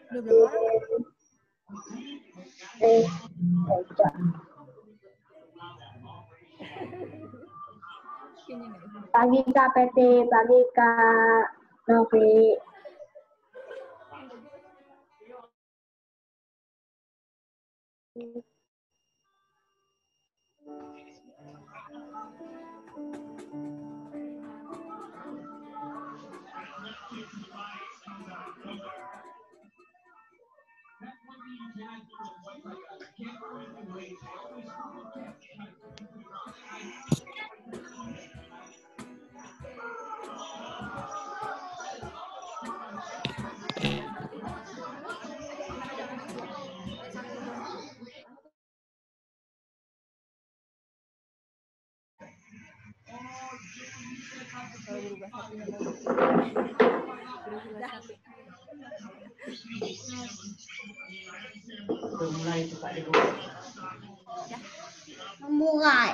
Udah berapa orang? Pagi Kak PT, pagi Kak Novi. Kalau berubah satunya mau Mulai coba dulu. Mulai.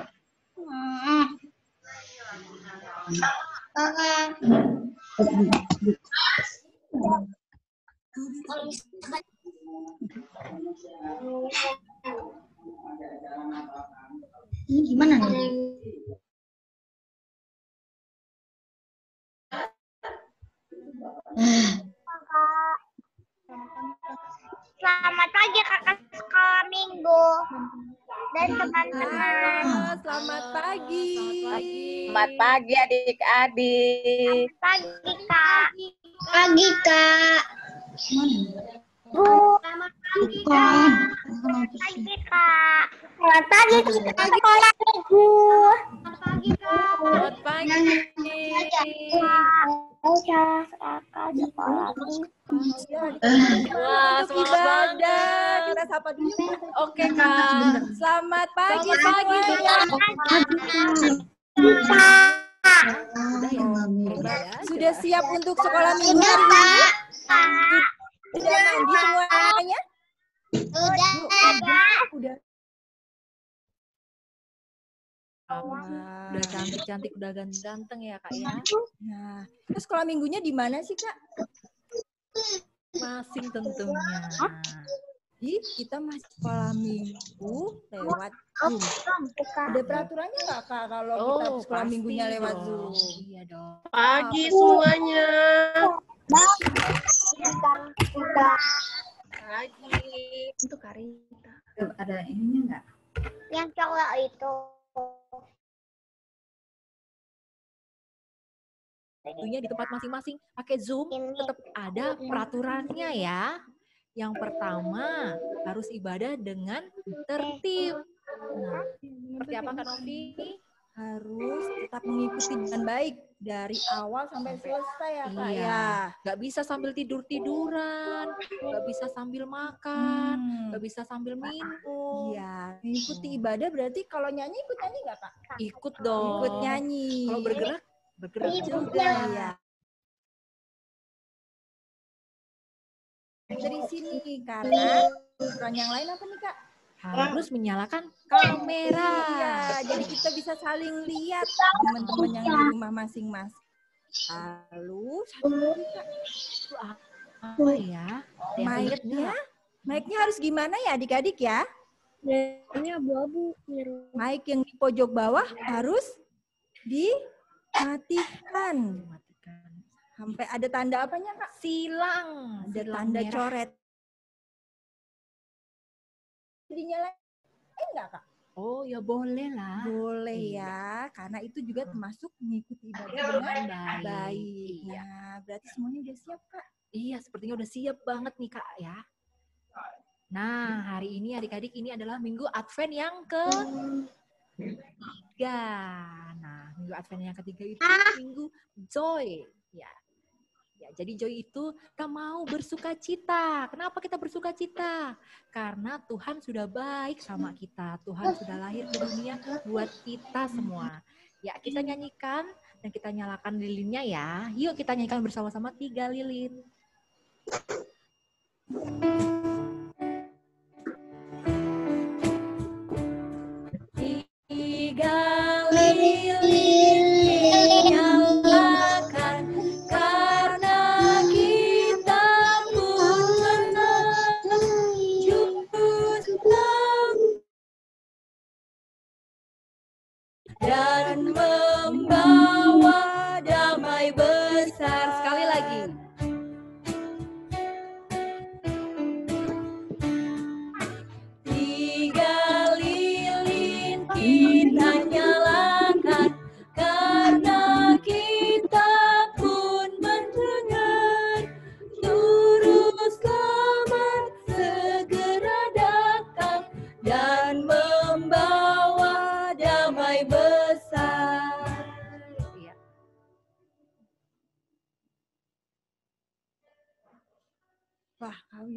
Ini gimana nih? Selamat pagi kakak sekolah minggu dan teman-teman. Selamat pagi. Selamat pagi adik-adik. Pagi kak. Pagi Kak. Bu. Selamat pagi kak. Pagi kak. Selamat pagi kakak sekolah minggu. Selamat pagi kak. Selamat pagi. Udah kakak sekolah minggu. Wah, semangat ibadah. Kita sapa dulu. Oke, Kak. Selamat pagi semuanya. Sudah siap untuk sekolah minggu hari ini? Sudah mandi semuanya? Udah. Udah cantik-cantik, udah ganteng ya Kak ya. Nah, terus sekolah minggunya di mana sih Kak? Masing tentunya. Jadi kita masih sekolah minggu lewat Zoom. Ada peraturannya nggak Kak kalau kita sekolah pasti minggunya lewat dong. Zoom? Iya dong. Pagi semuanya. Pagi. Untuk Karita. Ada ininya nggak? Yang cowok itu. Tentunya di tempat masing-masing pakai Zoom tetap ada peraturannya ya. Yang pertama harus ibadah dengan tertib. Nah, seperti apa Kak Novi? Harus tetap mengikuti dengan baik dari awal sampai selesai ya Kak Iya. ya. Nggak bisa sambil tidur-tiduran, nggak bisa sambil makan, nggak bisa sambil minum. Iya, mengikuti ibadah berarti kalau nyanyi ikut nyanyi nggak Kak? Ikut dong. Ikut nyanyi. Kalau bergerak juga. Iya. Dari sini karena aturan yang lain apa nih Kak? harus menyalakan kamera. Iya, jadi kita bisa saling lihat teman-teman yang di rumah masing-masing. Lalu satu lagi Kak, Itu apa ya? Ada yang ingat nggak? mic-nya harus gimana ya adik-adik ya? Ini abu-abu. Mic yang di pojok bawah harus dimatikan. Sampai ada tanda apanya Kak? Silang. Ada Silang tanda merah. coret. Dinyalain enggak Kak? Oh ya boleh lah. Boleh Iya. ya, karena itu juga termasuk mengikuti ibadah dengan Baik. baik. Iya. Nah, berarti semuanya udah siap Kak? Iya, sepertinya udah siap banget nih Kak ya. Nah, hari ini adik-adik ini adalah Minggu Advent yang ketiga. Nah, Minggu Advent yang ketiga itu Minggu Joy. Ya, jadi Joy itu kita mau bersuka cita. Kenapa kita bersuka cita? Karena Tuhan sudah baik sama kita. Tuhan sudah lahir ke dunia buat kita semua. Ya, kita nyanyikan dan kita nyalakan lilinnya ya. Yuk kita nyanyikan bersama-sama 3 lilin.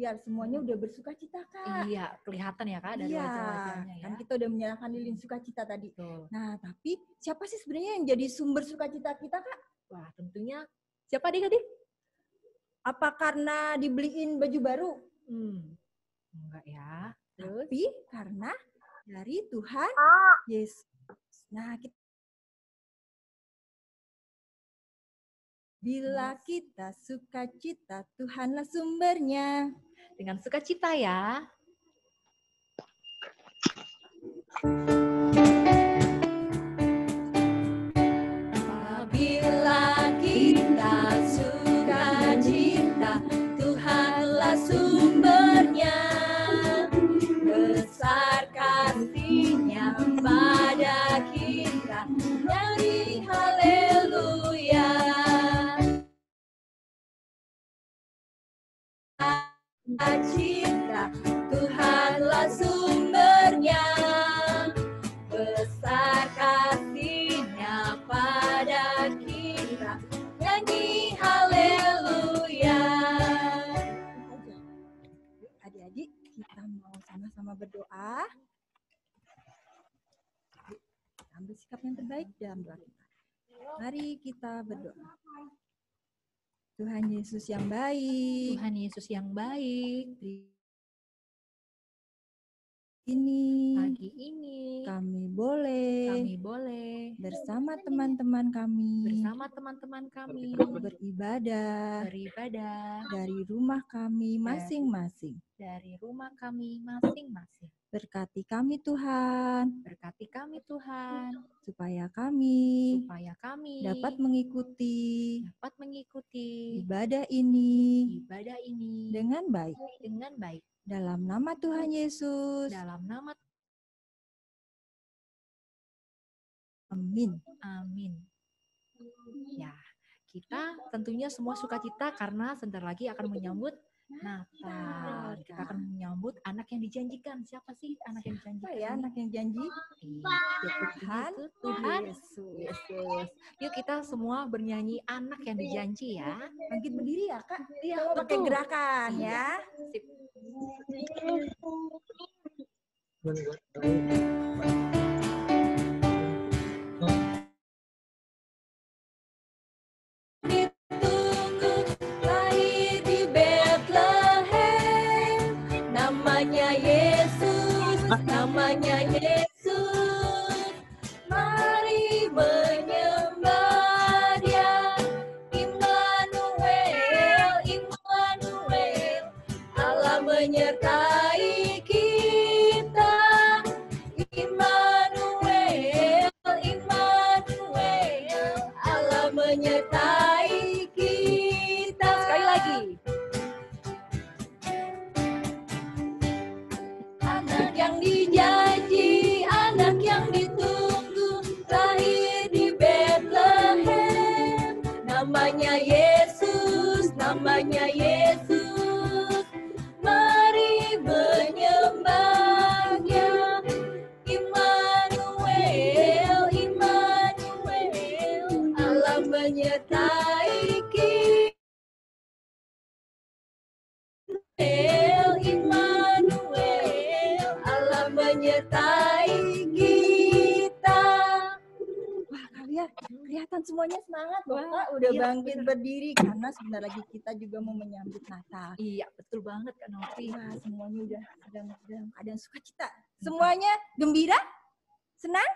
biar semuanya udah bersuka cita, Kak. Iya, kelihatan ya Kak dari Iya, wajah-wajahnya ya. kan kita udah menyalakan lilin sukacita tadi. Betul. Nah, tapi siapa sih sebenarnya yang jadi sumber sukacita kita, Kak? Wah, tentunya siapa adik-adik? Apa karena dibeliin baju baru? Enggak ya. Terus? Tapi karena dari Tuhan Yesus. Nah, bila kita sukacita, Tuhanlah sumbernya. Dengan sukacita ya. Apabila kita sukacita, Tuhanlah sumbernya. Besar kasih-Nya pada kita, nyanyi haleluya. Cinta, Tuhanlah sumbernya. Besar kasih-Nya pada kita, nyanyi haleluya. Adik-adik, kita mau sama-sama berdoa. Ambil sikap yang terbaik dalam doa kita. Mari kita berdoa. Tuhan Yesus yang baik. Tuhan Yesus yang baik. Pagi ini Kami boleh bersama teman-teman kami beribadah dari rumah kami masing-masing. Berkati kami Tuhan, supaya kami dapat mengikuti ibadah ini dengan baik. Dalam nama Tuhan Yesus. Amin. Ya, kita tentunya semua sukacita karena sebentar lagi akan menyambut Natal. Kita akan menyambut anak yang dijanjikan. Siapa sih anak yang dijanjikan? Apa ya anak yang janji? Tuhan Yesus. Yuk kita semua bernyanyi anak yang dijanji ya. Bangkit berdiri ya Kak. Iya, Pakai betul. gerakan ya. Sip. Ditunggu lahir di Bethlehem. Namanya Yesus. Mari menyembah Dia. Immanuel, Allah menyertai kita. Immanuel, Allah menyertai kita. Sekali lagi. Anak yang dijanji, anak yang ditunggu, lahir di Bethlehem. Namanya Yesus. Mari menyembahnya. Immanuel, Allah menyertai kita. Immanuel, Allah menyertai kita. Wah, kalian kelihatan semuanya semangat loh, Kak. Udah iya, bangkit berdiri karena sebentar lagi kita juga mau menyambut Natal. Iya, betul banget Kak Novi. Wah, semuanya udah dalam keadaan sukacita. Semuanya gembira? Senang?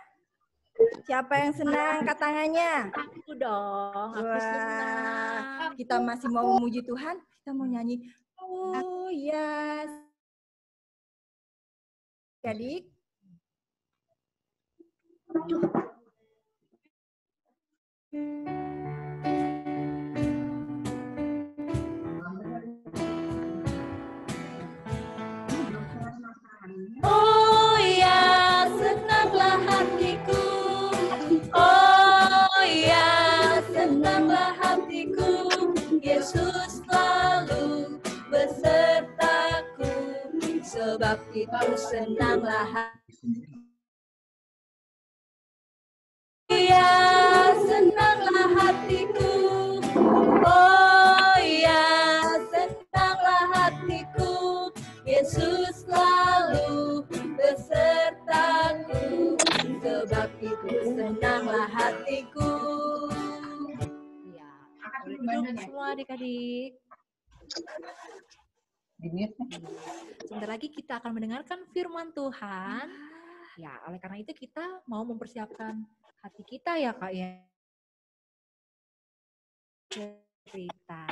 Siapa yang senang? Angkat tangannya. Aku dong, aku Wah, senang. kita masih mau memuji Tuhan. Kita mau nyanyi. Oh ya. Adik. Oh ya, senanglah hatiku. Oh ya, senanglah hatiku. Yesus selalu besertaku. Sebab itu senanglah hatiku. Ya, senanglah hatiku. Oh ya, senanglah hatiku. semua adik-adik. Sebentar lagi kita akan mendengarkan firman Tuhan. Ya, oleh karena itu kita mau mempersiapkan hati kita ya Kak ya. Cerita.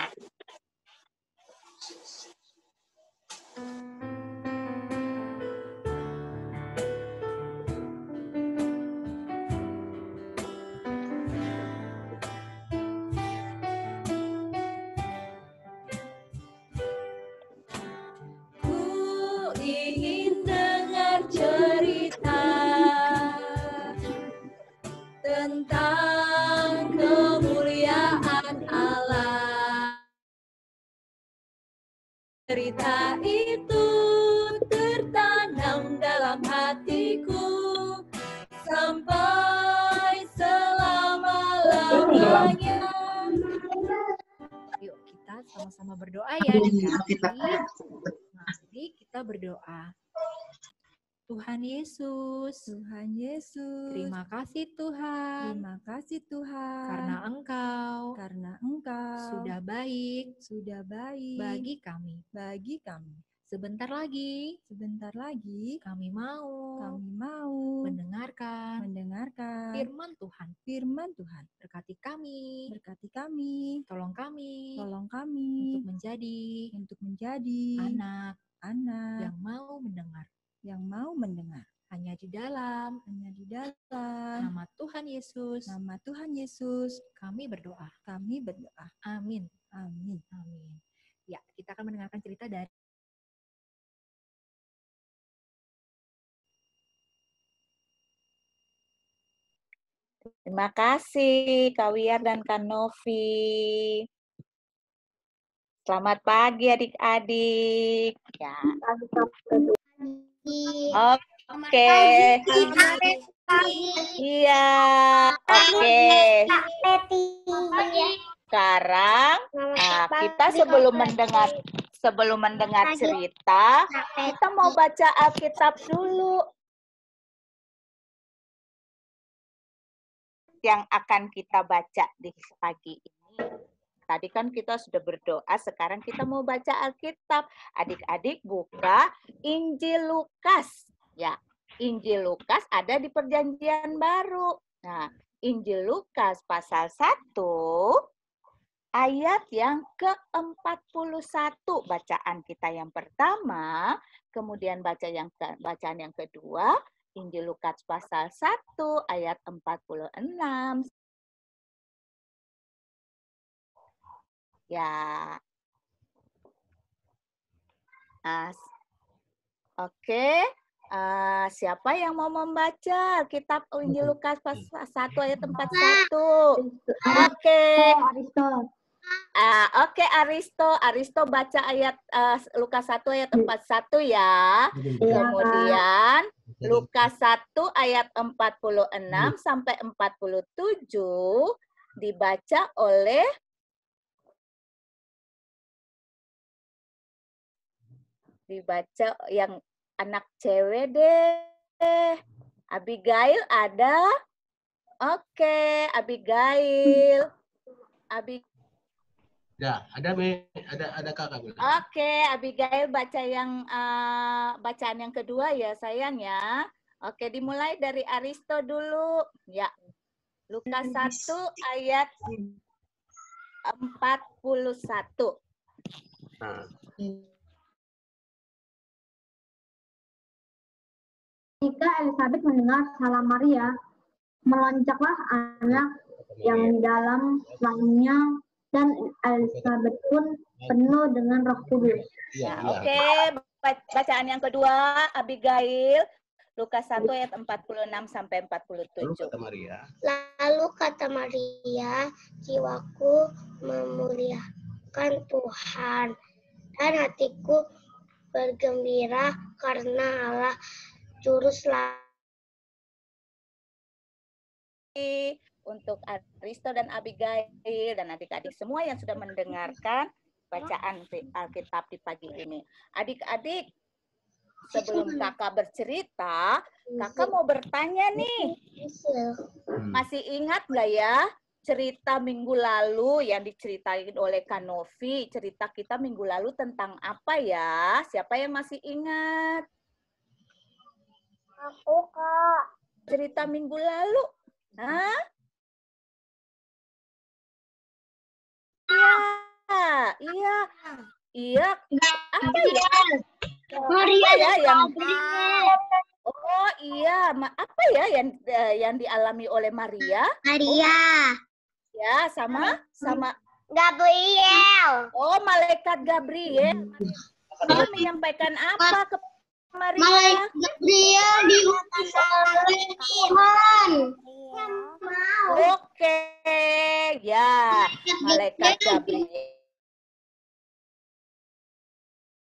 Ingin dengar cerita tentang kemuliaan Allah. Cerita itu tertanam dalam hatiku sampai selama-lamanya. Yuk kita sama-sama berdoa ya adik-adik. Mari kita berdoa. Tuhan Yesus, Tuhan Yesus, terima kasih Tuhan. terima kasih Tuhan, Karena Engkau sudah baik bagi kami. Sebentar lagi kami mau mendengarkan firman Tuhan. Berkati kami, tolong kami untuk menjadi anak yang mau mendengar. Hanya di dalam nama Tuhan Yesus kami berdoa. Amin. Ya, kita akan mendengarkan cerita dari Terima kasih Kak Wiyar dan Kak Novi. Selamat pagi adik-adik. Ya. Oke. Iya. Oke. Sekarang kita sebelum mendengar cerita, kita mau baca Alkitab dulu. Yang akan kita baca di pagi ini. Tadi kan kita sudah berdoa, sekarang kita mau baca Alkitab. Adik-adik buka Injil Lukas. Ya, Injil Lukas ada di Perjanjian Baru. Nah, Injil Lukas pasal 1 ayat yang ke-41 bacaan kita yang pertama, kemudian bacaan yang kedua, Injil Lukas pasal 1 ayat 46. Ya. Oke. Siapa yang mau membaca kitab Injil Lukas pasal 1 ayat 41? Oke. Oke, Aristo baca ayat Lukas 1 ayat 41 ya. Kemudian Lukas 1 ayat 46 sampai 47 dibaca oleh yang anak cewek deh. Abigail ada? Oke, Abigail. Ya, ada kakak. Oke, Abigail baca yang bacaan yang kedua ya sayang ya. Oke, dimulai dari Aristo dulu. Ya. Lukas 1 ayat 41. Nah. Ketika Elizabeth mendengar salam Maria, meloncaklah anak yang di dalam rahimnya, dan Elizabeth pun penuh dengan Roh Kudus. Ya, oke. Bacaan yang kedua, Abigail, Lukas 1 ayat 46 sampai 47. Lalu kata Maria, jiwaku memuliakan Tuhan, dan hatiku bergembira karena Allah Juru Selamat. Untuk Aristo dan Abigail dan adik-adik semua yang sudah mendengarkan bacaan Alkitab di pagi ini. Adik-adik, sebelum kakak bercerita, kakak mau bertanya nih. Masih ingat nggak ya cerita minggu lalu yang diceritain oleh Kanovi, cerita kita minggu lalu tentang apa ya? Siapa yang masih ingat? Aku, Kak. Cerita minggu lalu. Hah? Iya. Apa ya? Maria ya yang Oh iya, apa ya yang dialami oleh Maria? Maria. Ya, sama Gabriel. Oh, malaikat Gabriel. Dia menyampaikan apa ke Maria? Malaikat Gabriel diutus oleh Tuhan. Oke, ya. Malaikat Gabriel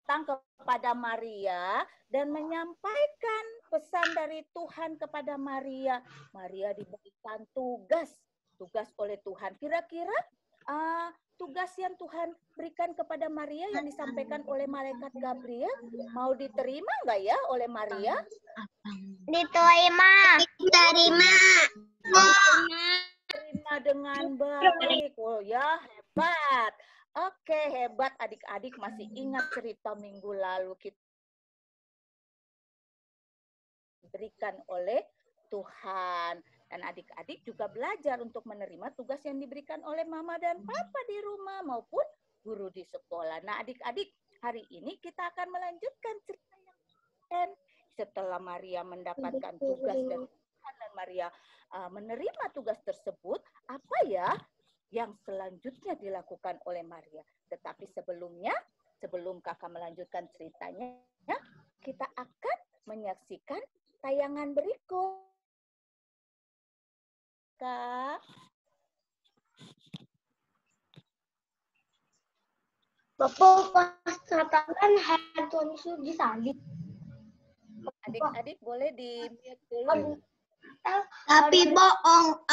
datang kepada Maria dan menyampaikan pesan dari Tuhan kepada Maria. Maria diberikan tugas oleh Tuhan. Kira-kira tugas yang Tuhan berikan kepada Maria yang disampaikan oleh malaikat Gabriel mau diterima nggak ya oleh Maria? Diterima. Terima dengan baik. Oh ya, hebat. Oke, hebat adik-adik masih ingat cerita minggu lalu kita diberikan oleh Tuhan. Dan adik-adik juga belajar untuk menerima tugas yang diberikan oleh mama dan papa di rumah maupun guru di sekolah. Nah, adik-adik, hari ini kita akan melanjutkan cerita yang lain. Setelah Maria mendapatkan tugas dari Tuhan dan Maria menerima tugas tersebut, apa ya yang selanjutnya dilakukan oleh Maria? Tetapi sebelum kakak melanjutkan ceritanya, kita akan menyaksikan tayangan berikut. Kak. Bapak pas katakan Tuhan Yesus disalib. Adik-adik boleh di-mute dulu. Tapi bohong,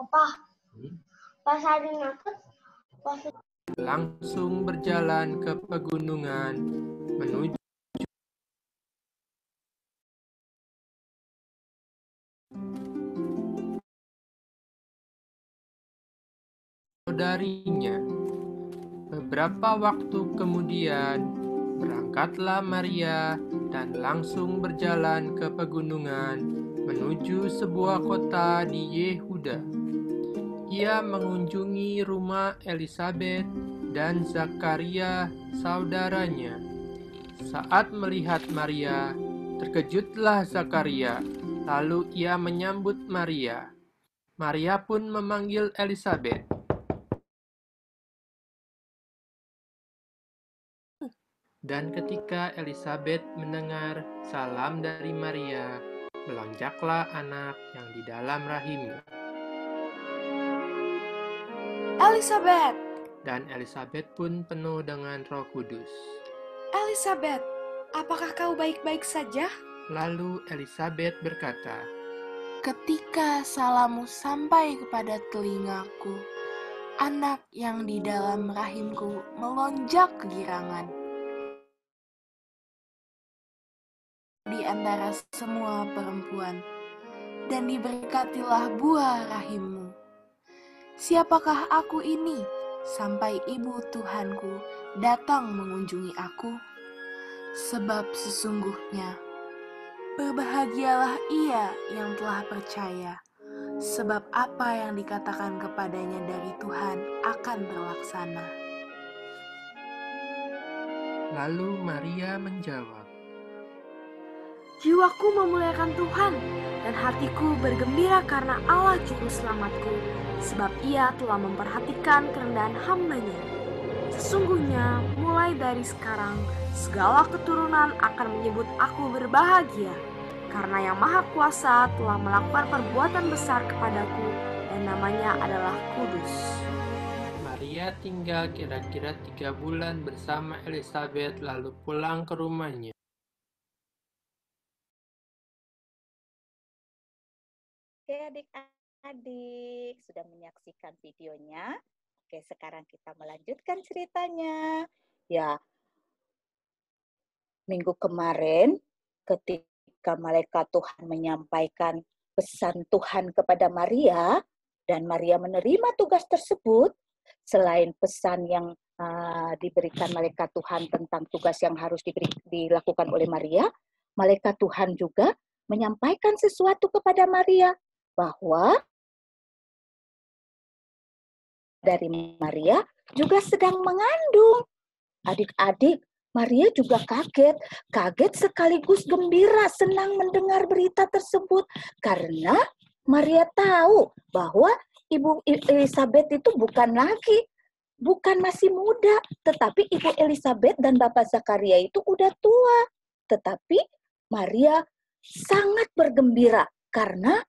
apa? Pas hari ngakut, langsung berjalan ke pegunungan menuju saudarinya. Beberapa waktu kemudian berangkatlah Maria dan langsung berjalan ke pegunungan menuju sebuah kota di Yehuda. Ia mengunjungi rumah Elisabet dan Zakaria saudaranya. Saat melihat Maria, terkejutlah Zakaria, lalu ia menyambut Maria. Maria pun memanggil Elisabet. Dan ketika Elisabet mendengar salam dari Maria, melonjaklah anak yang di dalam rahimnya. Elisabet! Dan Elisabet pun penuh dengan Roh Kudus. Elisabet, apakah kau baik-baik saja? Lalu Elisabet berkata, ketika salammu sampai kepada telingaku, anak yang di dalam rahimku melonjak kegirangan. Di antara semua perempuan, dan diberkatilah buah rahimmu. Siapakah aku ini, sampai ibu Tuhanku datang mengunjungi aku? Sebab sesungguhnya, berbahagialah ia yang telah percaya, sebab apa yang dikatakan kepadanya dari Tuhan akan terlaksana. Lalu Maria menjawab, jiwaku memuliakan Tuhan, dan hatiku bergembira karena Allah Juru Selamatku, sebab ia telah memperhatikan kerendahan hamba-Nya. Sesungguhnya, mulai dari sekarang, segala keturunan akan menyebut aku berbahagia, karena Yang Maha Kuasa telah melakukan perbuatan besar kepadaku, dan namanya adalah Kudus. Maria tinggal kira-kira 3 bulan bersama Elisabet lalu pulang ke rumahnya. Oke adik-adik, sudah menyaksikan videonya. Oke, sekarang kita melanjutkan ceritanya. Ya, minggu kemarin ketika malaikat Tuhan menyampaikan pesan Tuhan kepada Maria, Dan Maria menerima tugas tersebut, selain pesan yang diberikan malaikat Tuhan tentang tugas yang harus dilakukan oleh Maria, malaikat Tuhan juga menyampaikan sesuatu kepada Maria, bahwa dari Maria juga sedang mengandung. Adik-adik, Maria juga kaget sekaligus gembira, senang mendengar berita tersebut, karena Maria tahu bahwa Ibu Elisabet itu bukan masih muda, tetapi Ibu Elisabet dan Bapak Zakaria itu udah tua. Tetapi Maria sangat bergembira karena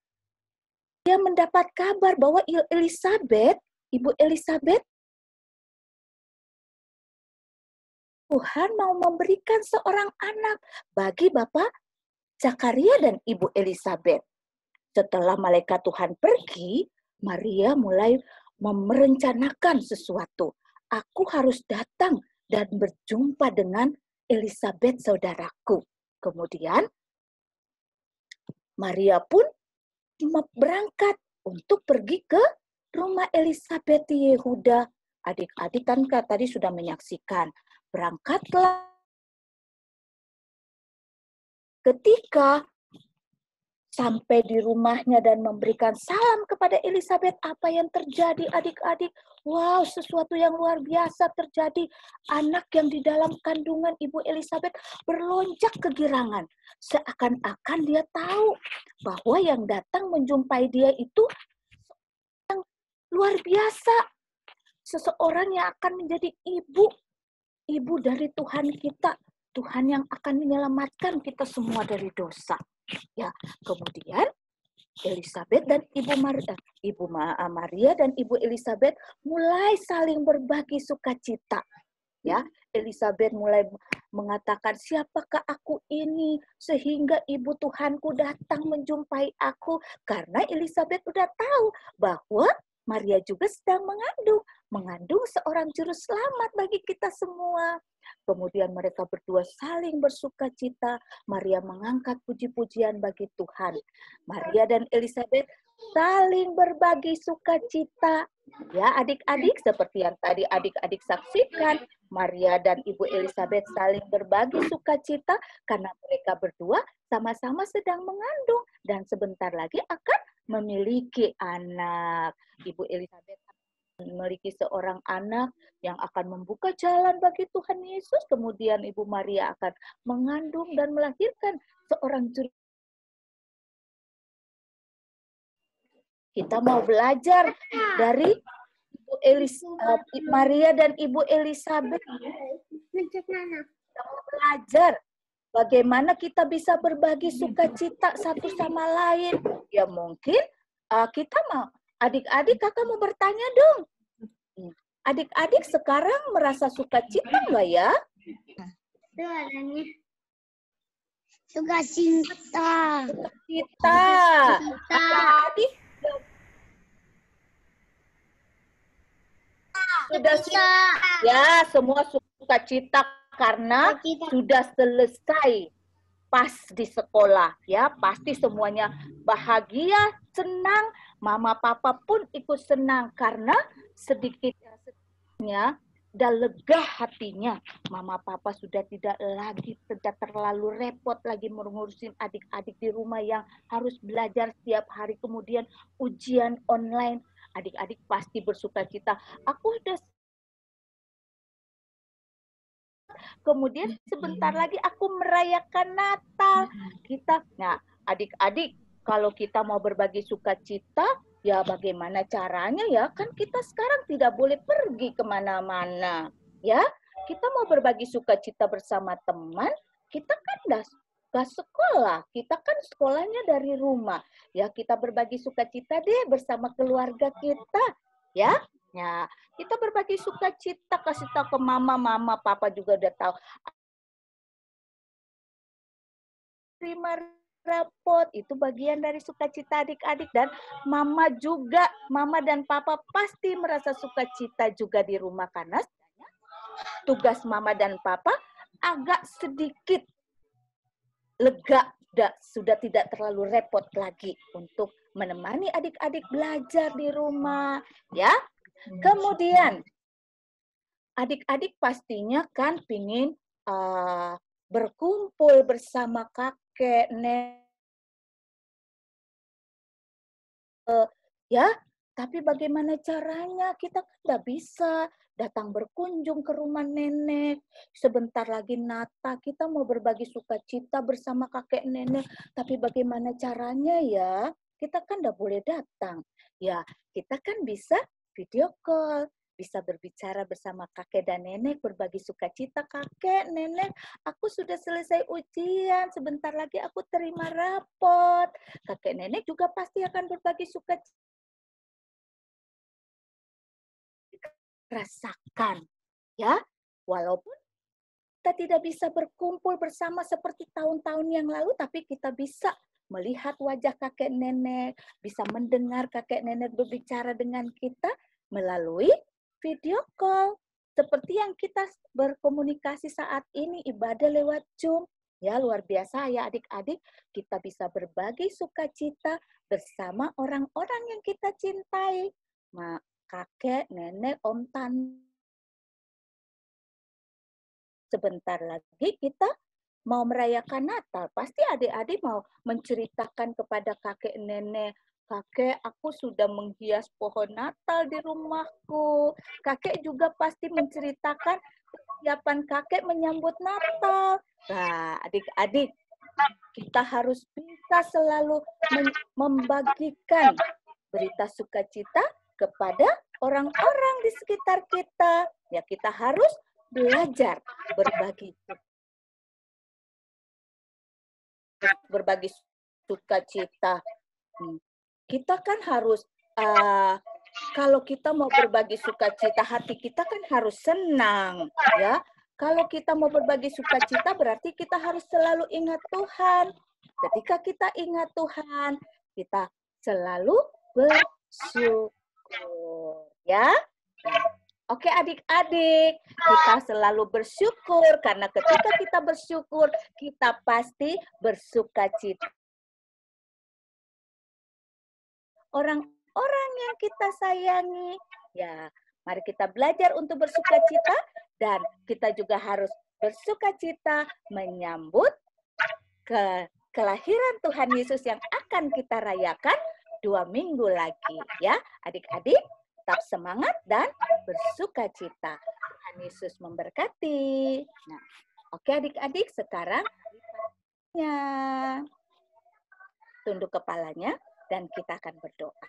dia mendapat kabar bahwa Ibu Elisabet, Tuhan mau memberikan seorang anak bagi Bapak Zakaria dan Ibu Elisabet. Setelah malaikat Tuhan pergi, Maria mulai merencanakan sesuatu. Aku harus datang dan berjumpa dengan Elisabet saudaraku. Kemudian Maria pun berangkat untuk pergi ke rumah Elisabet di Yehuda. Adik-adik kan tadi sudah menyaksikan. Berangkatlah. Ketika sampai di rumahnya dan memberikan salam kepada Elisabet, apa yang terjadi adik-adik? Wow, sesuatu yang luar biasa terjadi. Anak yang di dalam kandungan Ibu Elisabet berlonjak kegirangan. Seakan-akan dia tahu bahwa yang datang menjumpai dia itu yang luar biasa. Seseorang yang akan menjadi ibu dari Tuhan kita. Tuhan yang akan menyelamatkan kita semua dari dosa. Ya, kemudian Elisabet dan Ibu Maria dan Ibu Elisabet mulai saling berbagi sukacita. Ya, Elisabet mulai mengatakan, siapakah aku ini sehingga ibu Tuhanku datang menjumpai aku? Karena Elisabet udah tahu bahwa Maria juga sedang mengandung seorang juru selamat bagi kita semua. Kemudian mereka berdua saling bersukacita. Maria mengangkat puji-pujian bagi Tuhan. Maria dan Elisabet saling berbagi sukacita. Ya, adik-adik, seperti yang tadi adik-adik saksikan, Maria dan Ibu Elisabet saling berbagi sukacita karena mereka berdua sama-sama sedang mengandung dan sebentar lagi akan memiliki anak. Ibu Elisabet memiliki seorang anak yang akan membuka jalan bagi Tuhan Yesus. Kemudian Ibu Maria akan mengandung dan melahirkan seorang juru. Kita mau belajar dari Maria dan Ibu Elisabet. Kita mau belajar bagaimana kita bisa berbagi sukacita satu sama lain. Ya mungkin kita mau, adik-adik kakak mau bertanya dong. Adik-adik sekarang merasa sukacita nggak ya? Itu adanya sukacita. Adik-adik sudah ya, semua sukacita karena sudah selesai pas di sekolah ya, pasti semuanya bahagia, senang, mama papa pun ikut senang karena sedikitnya dan lega hatinya. Mama papa sudah tidak terlalu repot lagi mengurusin adik-adik di rumah yang harus belajar setiap hari, kemudian ujian online. Adik-adik pasti bersukacita. Aku udah kemudian sebentar lagi aku merayakan Natal. Nah, adik-adik, kalau kita mau berbagi sukacita, ya bagaimana caranya ya? Kan kita sekarang tidak boleh pergi kemana-mana. Ya, kita mau berbagi sukacita bersama teman, kita kan gak sekolah, kita kan sekolahnya dari rumah. Ya, kita berbagi sukacita deh bersama keluarga kita. Ya, nah, kita berbagi sukacita, kasih tahu ke mama, papa juga udah tahu. Terima rapot, itu bagian dari sukacita adik-adik. Dan mama dan papa pasti merasa sukacita juga di rumah karena tugas mama dan papa agak sedikit lega sudah tidak terlalu repot lagi untuk menemani adik-adik belajar di rumah, ya. Kemudian adik-adik pastinya kan pingin berkumpul bersama kakek, nenek, ya. Tapi bagaimana caranya? Kita kan nggak bisa datang berkunjung ke rumah nenek. Sebentar lagi Natal, kita mau berbagi sukacita bersama kakek nenek. Tapi bagaimana caranya ya? Kita kan nggak boleh datang. Ya, kita kan bisa video call. Bisa berbicara bersama kakek dan nenek, berbagi sukacita. Kakek, nenek, aku sudah selesai ujian. Sebentar lagi aku terima rapot. Kakek nenek juga pasti akan berbagi sukacita. Rasakan, ya, walaupun kita tidak bisa berkumpul bersama seperti tahun-tahun yang lalu, tapi kita bisa melihat wajah kakek nenek, bisa mendengar kakek nenek berbicara dengan kita melalui video call. Seperti yang kita berkomunikasi saat ini, ibadah lewat Zoom. Ya, luar biasa ya adik-adik, kita bisa berbagi sukacita bersama orang-orang yang kita cintai. Kakek, nenek, om, tante. Sebentar lagi kita mau merayakan Natal. Pasti adik-adik mau menceritakan kepada kakek, nenek, kakek, aku sudah menghias pohon Natal di rumahku. Kakek juga pasti menceritakan persiapan kakek menyambut Natal. Nah, adik-adik, kita harus bisa selalu membagikan berita sukacita kepada orang-orang di sekitar kita. Ya, kita harus belajar berbagi sukacita. Kita kan harus, kalau kita mau berbagi sukacita, hati kita kan harus senang, ya. Kalau kita mau berbagi sukacita, berarti kita harus selalu ingat Tuhan. Ketika kita ingat Tuhan, kita selalu bersyukur. Ya, oke adik-adik, kita selalu bersyukur karena ketika kita bersyukur, kita pasti bersukacita. Orang-orang yang kita sayangi, ya, mari kita belajar untuk bersukacita dan kita juga harus bersukacita menyambut kelahiran Tuhan Yesus yang akan kita rayakan 2 minggu lagi, ya. Adik-adik, tetap semangat dan bersukacita. Tuhan Yesus memberkati. Nah, oke adik-adik, sekarang tunduk kepalanya dan kita akan berdoa.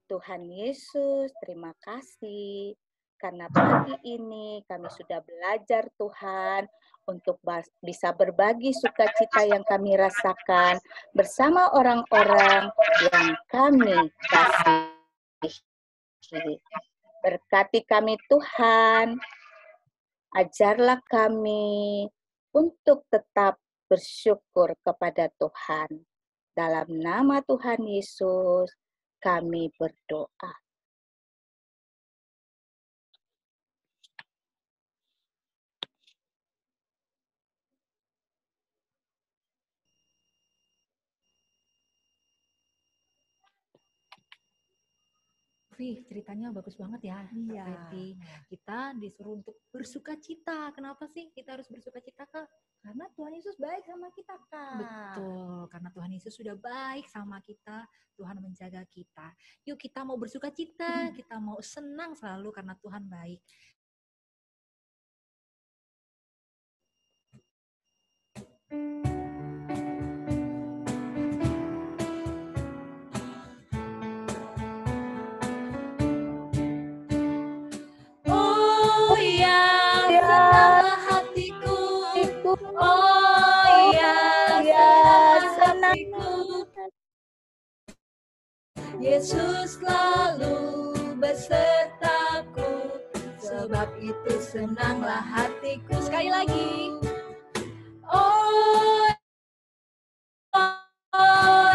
Tuhan Yesus, terima kasih karena pagi ini kami sudah belajar Tuhan untuk bisa berbagi sukacita yang kami rasakan bersama orang-orang yang kami kasihi. Berkati kami Tuhan, ajarlah kami untuk tetap bersyukur kepada Tuhan. Dalam nama Tuhan Yesus, kami berdoa. Ceritanya bagus banget ya. Iya. Berarti kita disuruh untuk bersukacita. Kenapa sih kita harus bersukacita, Kak? Karena Tuhan Yesus baik sama kita, Kak. Betul, karena Tuhan Yesus sudah baik sama kita, Tuhan menjaga kita. Yuk kita mau bersukacita, kita mau senang selalu karena Tuhan baik. Oh ya, senanglah hatiku. Oh ya, senang hatiku. Yesus selalu besertaku, sebab itu senanglah hatiku. Sekali lagi. Oh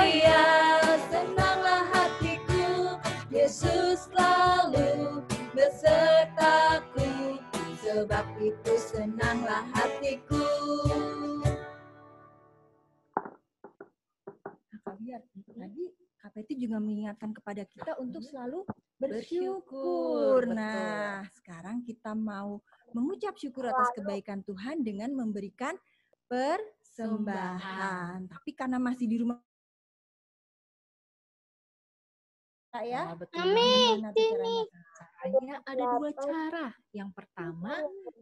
ya, senanglah hatiku. Yesus selalu besertaku, sebab itu senanglah hatiku. Nah, Kak Biar, tadi Kak Peti juga mengingatkan kepada kita untuk selalu bersyukur. Betul. Nah, sekarang kita mau mengucap syukur atas kebaikan Tuhan dengan memberikan persembahan. Tapi karena masih di rumah ya, betul. Gimana tuh caranya? Caranya ada 2 cara. Yang pertama,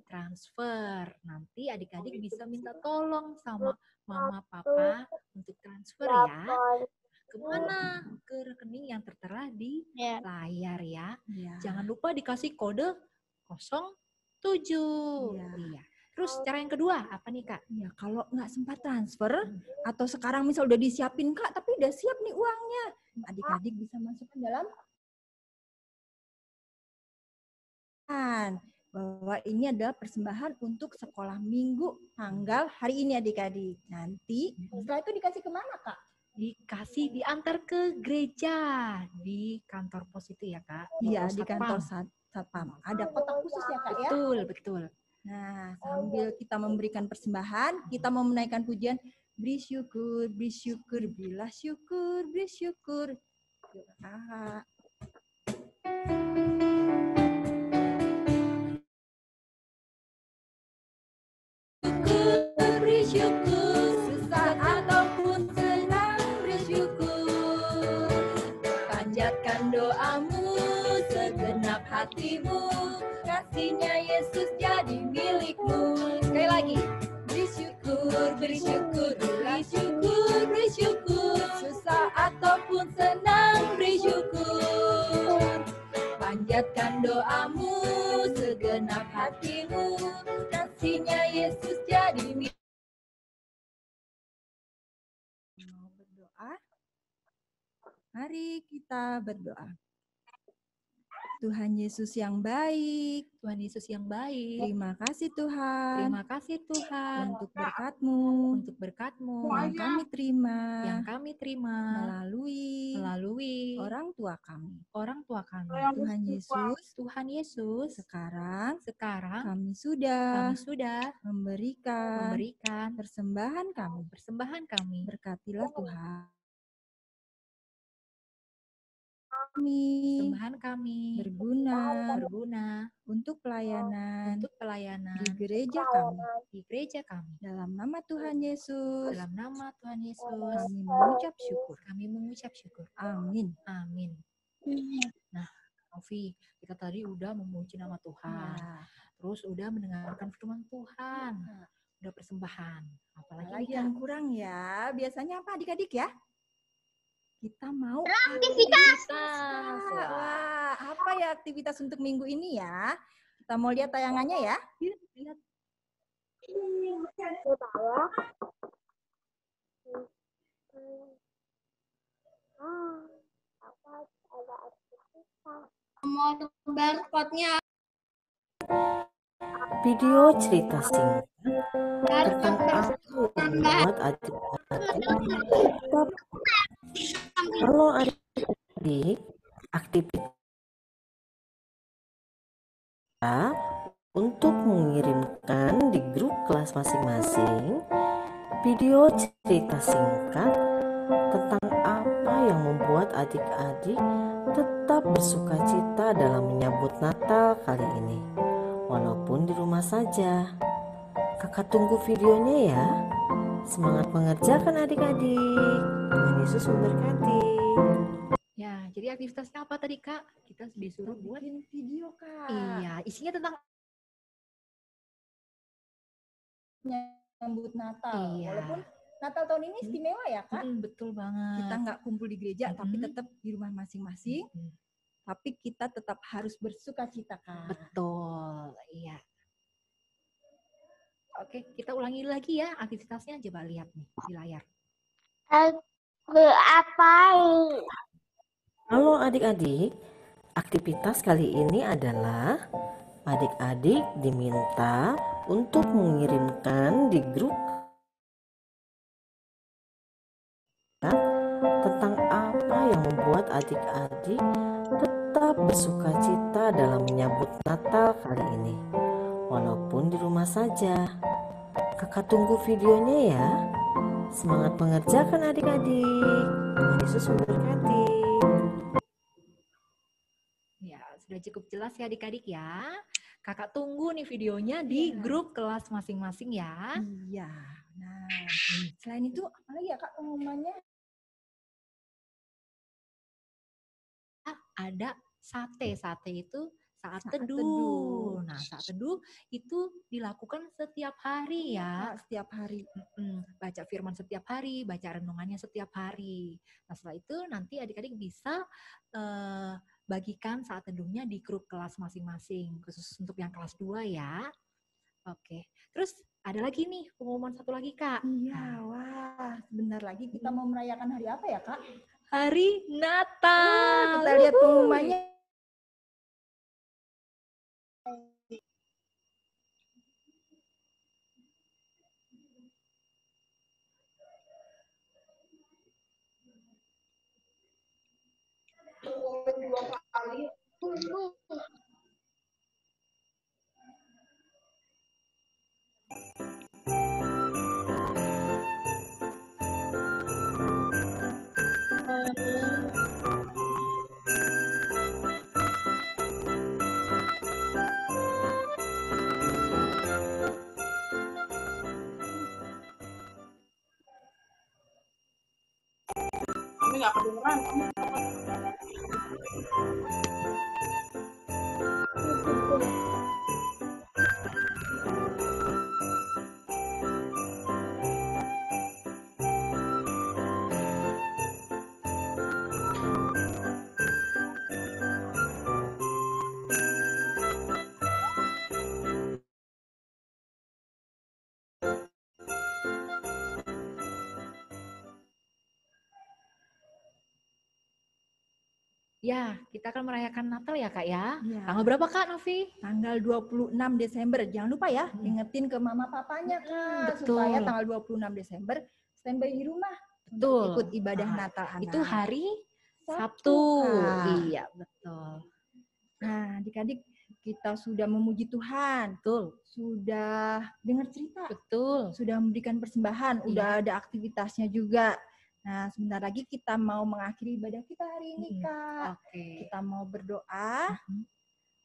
transfer. Nanti adik-adik bisa minta tolong sama mama papa untuk transfer ya. Kemana? Ke rekening yang tertera di layar ya. Ya. Jangan lupa dikasih kode 07. Iya. Iya. Terus cara yang kedua apa nih Kak? Ya, kalau nggak sempat transfer atau sekarang misal udah disiapin Kak, tapi udah siap nih uangnya, adik-adik bisa masukkan dalam bahwa ini adalah persembahan untuk sekolah minggu tanggal hari ini adik-adik. Nanti setelah itu dikasih kemana Kak? Dikasih diantar ke gereja di kantor pos itu ya Kak? Iya, Pos di kantor Satpam. Satpam. Ada kotak khusus ya Kak ya? Betul, betul. Nah, sambil kita memberikan persembahan, kita mau menaikkan pujian, beri syukur, berilah syukur, beri syukur. Yuk, Kak. Beri syukur, susah ataupun senang, beri syukur. Panjatkan doamu, segenap hatimu, kasihnya Yesus jadi milikmu. Sekali lagi, beri syukur, beri syukur, beri syukur, beri syukur. Susah ataupun senang, beri syukur. Panjatkan doamu, segenap hatimu, kasihnya Yesus jadi milikmu. Mau berdoa? Mari kita berdoa. Tuhan Yesus yang baik, Tuhan Yesus yang baik. terima kasih Tuhan Terima kasih Tuhan untuk berkat-Mu untuk berkat-Mu yang kami terima melalui orang tua kami. Tuhan Yesus. Tuhan Yesus, sekarang Sekarang kami sudah memberikan persembahan kami. persembahan Berkatilah Tuhan kami berguna untuk pelayanan di gereja kami. Dalam nama Tuhan Yesus, kami mengucap syukur. Amin. Nah, Novi, kita tadi udah memuji nama Tuhan. Ya. Terus udah mendengarkan firman Tuhan. Udah persembahan. Apalagi yang kurang ya. Biasanya apa adik-adik ya? Kita mau Aktivitas. Wah, apa ya aktivitas untuk minggu ini ya? Kita mau lihat tayangannya ya. Lihat. Mau barcode-nya. Video cerita singkat tentang apa yang membuat adik-adik. Halo adik-adik, aktivitas untuk mengirimkan di grup kelas masing-masing video cerita singkat tentang apa yang membuat adik-adik tetap bersukacita dalam menyambut Natal kali ini, walaupun di rumah saja. Kakak tunggu videonya ya. Semangat mengerjakan adik-adik. Tuhan Yesus memberkati. Ya, jadi aktivitasnya apa tadi Kak? Kita disuruh buat Bikin video Kak. Iya, isinya tentang Nyambut Natal. Iya. Walaupun Natal tahun ini istimewa ya Kak. betul banget. Kita nggak kumpul di gereja, tapi tetap di rumah masing-masing. Tapi kita tetap harus bersukacita Kak. Betul, iya. Oke, kita ulangi lagi ya aktivitasnya. Coba lihat nih di layar. Apain? Halo adik-adik, aktivitas kali ini adalah adik-adik diminta untuk mengirimkan di grup tentang apa yang membuat adik-adik tetap bersukacita dalam menyambut Natal kali ini, walaupun di rumah saja. Kakak tunggu videonya ya. Semangat mengerjakan adik-adik. Tuhan Yesus memberkati. Ya, sudah cukup jelas ya adik-adik ya. Kakak tunggu nih videonya di grup kelas masing-masing ya. Iya. Nah, selain itu apa lagi ya Kak pengumumannya? Ada sate. Sate itu saat Saat teduh. teduh. Nah, saat teduh itu dilakukan setiap hari ya. Setiap hari. Baca firman setiap hari, baca renungannya setiap hari. Nah, setelah itu nanti adik-adik bisa bagikan saat teduhnya di grup kelas masing-masing, khusus untuk yang kelas 2 ya. Oke. Terus ada lagi nih pengumuman satu lagi, Kak. Iya, wah, sebentar lagi kita mau merayakan hari apa ya, Kak? Hari Natal. Kita lihat pengumumannya. Kami nggak kedengeran. Ya, kita akan merayakan Natal ya, Kak ya. Ya. Tanggal berapa, Kak Novi? Tanggal 26 Desember. Jangan lupa ya, ingetin ke mama papanya, Kak. Betul. Supaya tanggal 26 Desember standby di rumah. Betul. Untuk ikut ibadah Natal anak. Itu hari Sabtu, Kak. Iya, betul. Nah, adik-adik, kita sudah memuji Tuhan. Betul. Sudah dengar cerita. Betul. Sudah memberikan persembahan. Iya. Udah ada aktivitasnya juga. Nah, sebentar lagi kita mau mengakhiri ibadah kita hari ini, Kak. Oke. Kita mau berdoa.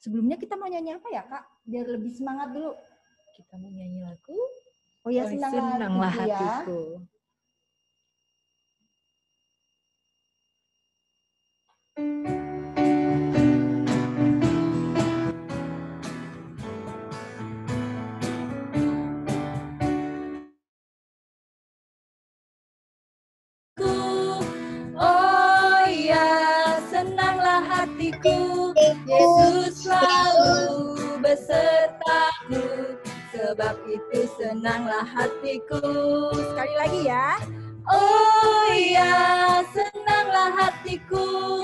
Sebelumnya kita mau nyanyi apa ya, Kak? Biar lebih semangat dulu. Kita mau nyanyi lagu. Oh ya, Senanglah hatiku ya. hatiku. Oh ya, senanglah hatiku, Yesus selalu besertaku, sebab itu senanglah hatiku. Sekali lagi ya. Oh ya, senanglah hatiku.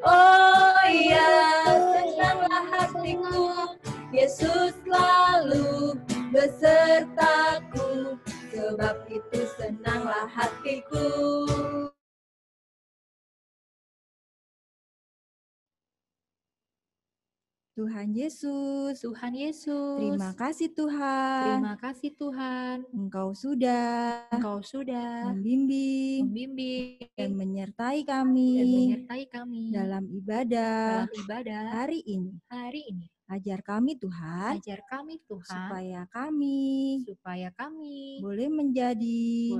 Oh ya, senanglah hatiku, Yesus selalu besertaku, sebab itu senanglah hatiku. Tuhan Yesus, Tuhan Yesus. terima kasih Tuhan. Terima kasih Tuhan. Engkau sudah membimbing dan menyertai kami dalam ibadah hari ini. Ajar kami Tuhan, supaya kami boleh menjadi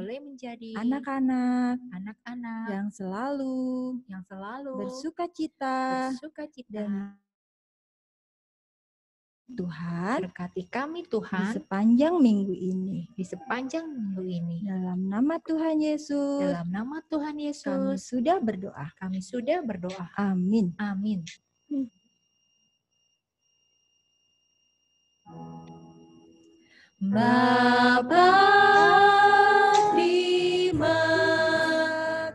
anak-anak yang selalu bersuka cita dan Tuhan, berkati kami Tuhan di sepanjang minggu ini. Dalam nama Tuhan Yesus. Kami sudah berdoa. Amin. Amin. Bapa, terima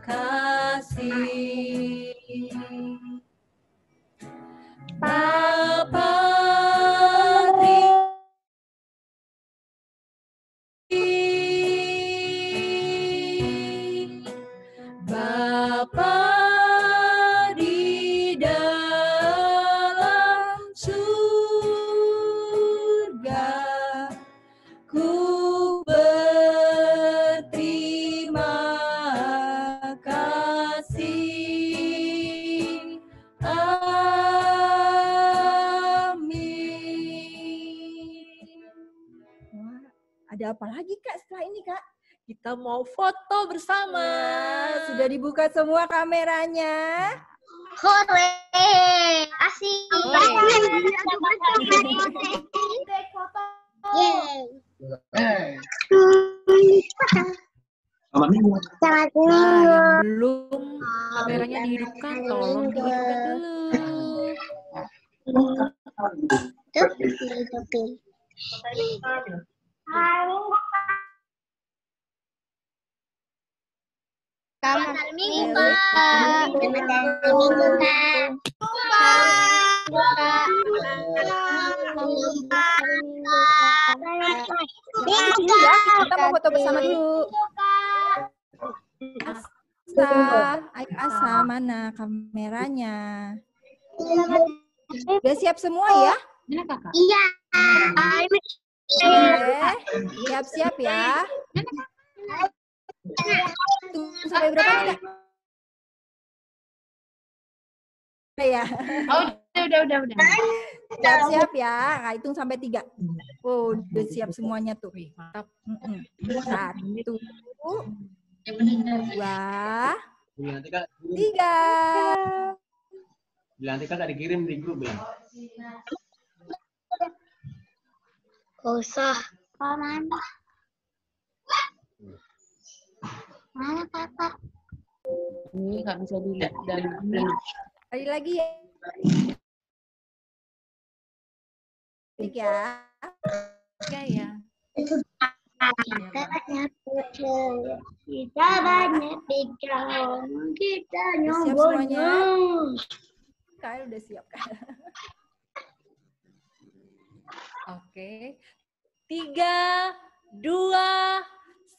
kasih. Bapa, Bapa di dalam surga, lagi Kak setelah ini Kak? Kita mau foto bersama. Sudah dibuka semua kameranya. Hore. Asik. Selamat minggu. Selamat Nah, yang belum kameranya dihidupkan, tolong dihidupkan dulu. Selamat hari Minggu, Pak. Selamat hari Minggu, Kak. Ya, kita mau foto bersama dulu. Asa, ayo Asa, mana kameranya? Udah siap semua ya? Iya. Siap-siap ya. Tunggu sampai berapa nih Kak? Ya. Oh, udah. Siap-siap ya. Kak hitung sampai 3. Oh, udah siap semuanya tuh. Mantap. 1, 2, 3. 3. Bilang nanti Kakak dikirim di grup ya. Gak usah. Mana? Mana kakak? Ini nggak bisa dilihat dari Kali lagi ya. Ya. Ya. Kita banyak pikiran, kita banyak pikiran, kita Siap semuanya? Kak udah siap Kak. Oke. 3, 2,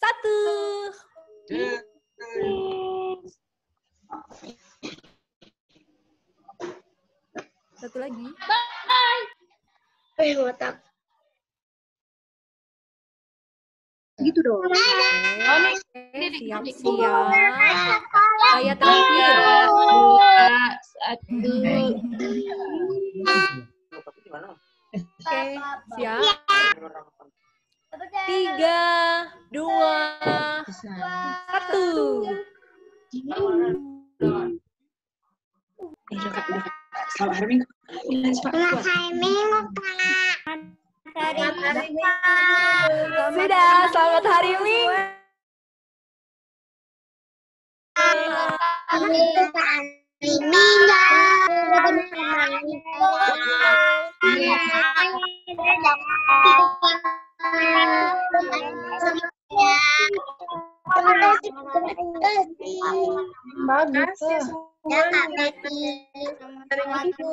1. Satu lagi. Otak. Gitu dong. Siap-siap. Saya terakhir. 2, 1. Oke, siap. 3, 2, 1. Selamat hari Minggu. Selamat hari Minggu, Kak. Selamat hari Minggu. Sudah, selamat hari Minggu. Bagus. Ya, Kak Betty. Terima kasih.